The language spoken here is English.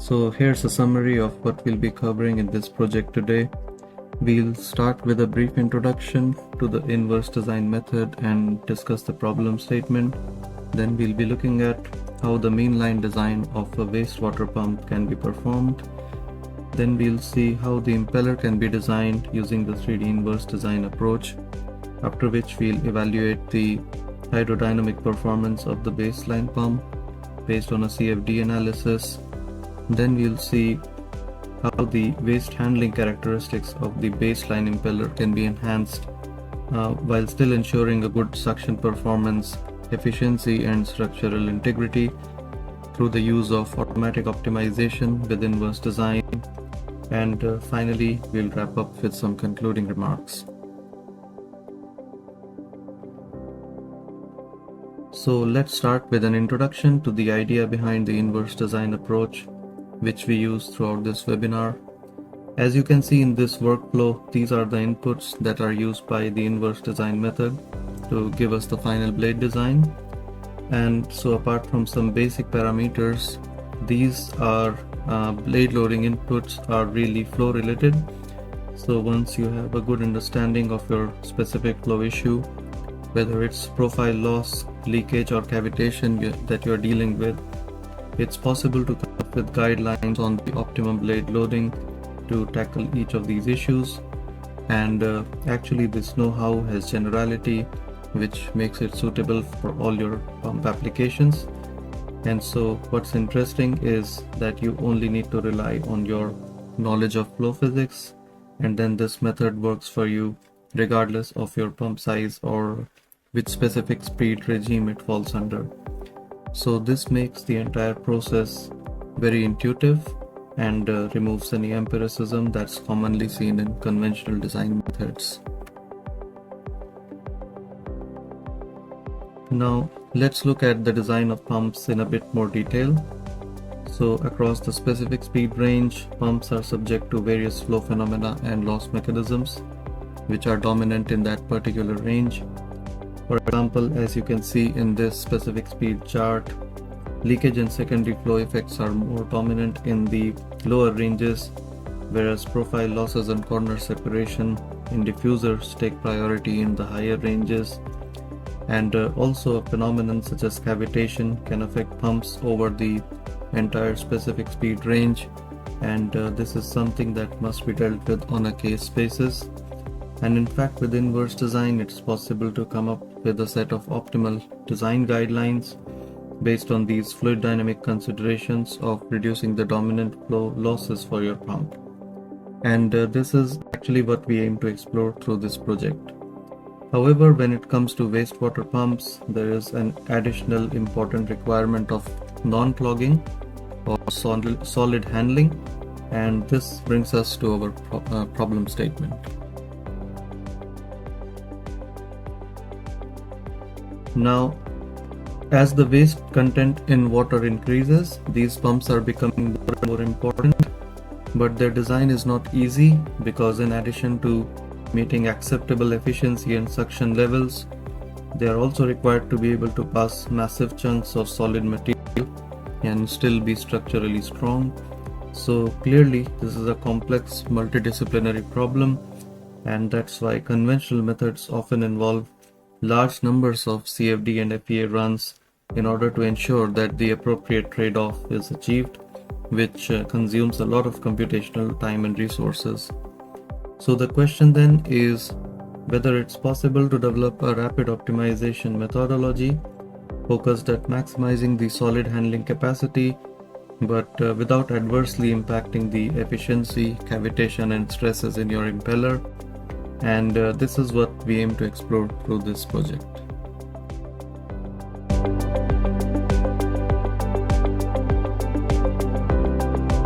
So here's a summary of what we'll be covering in this project today. We'll start with a brief introduction to the inverse design method and discuss the problem statement. Then we'll be looking at how the mainline design of a wastewater pump can be performed. Then we'll see how the impeller can be designed using the 3D inverse design approach, after which we'll evaluate the hydrodynamic performance of the baseline pump based on a CFD analysis. Then we'll see how the waste handling characteristics of the baseline impeller can be enhanced while still ensuring a good suction performance, efficiency and structural integrity through the use of automatic optimization with inverse design. And finally, we'll wrap up with some concluding remarks. So let's start with an introduction to the idea behind the inverse design approach, which we use throughout this webinar. As you can see in this workflow, these are the inputs that are used by the inverse design method to give us the final blade design. And so apart from some basic parameters, these are blade loading inputs are really flow related. So once you have a good understanding of your specific flow issue, whether it's profile loss, leakage or cavitation that you're dealing with, it's possible to come up with guidelines on the optimum blade loading to tackle each of these issues. And actually this know-how has generality, which makes it suitable for all your pump applications. And so what's interesting is that you only need to rely on your knowledge of flow physics, and then this method works for you regardless of your pump size or which specific speed regime it falls under. So this makes the entire process very intuitive and removes any empiricism that's commonly seen in conventional design methods. Now let's look at the design of pumps in a bit more detail. So across the specific speed range, pumps are subject to various flow phenomena and loss mechanisms which are dominant in that particular range. For example, as you can see in this specific speed chart, leakage and secondary flow effects are more dominant in the lower ranges, whereas profile losses and corner separation in diffusers take priority in the higher ranges. And also a phenomenon such as cavitation can affect pumps over the entire specific speed range, and this is something that must be dealt with on a case basis. And in fact, with inverse design, it's possible to come up with a set of optimal design guidelines based on these fluid dynamic considerations of reducing the dominant flow losses for your pump. And this is actually what we aim to explore through this project. However, when it comes to wastewater pumps, there is an additional important requirement of non-clogging or solid handling, and this brings us to our problem statement. Now, as the waste content in water increases, these pumps are becoming more and more important, but their design is not easy because in addition to meeting acceptable efficiency and suction levels, they are also required to be able to pass massive chunks of solid material and still be structurally strong. So clearly this is a complex multidisciplinary problem, and that's why conventional methods often involve large numbers of CFD and FEA runs in order to ensure that the appropriate trade-off is achieved, which consumes a lot of computational time and resources. So the question then is whether it's possible to develop a rapid optimization methodology focused at maximizing the solid handling capacity, but without adversely impacting the efficiency, cavitation and stresses in your impeller. And this is what we aim to explore through this project.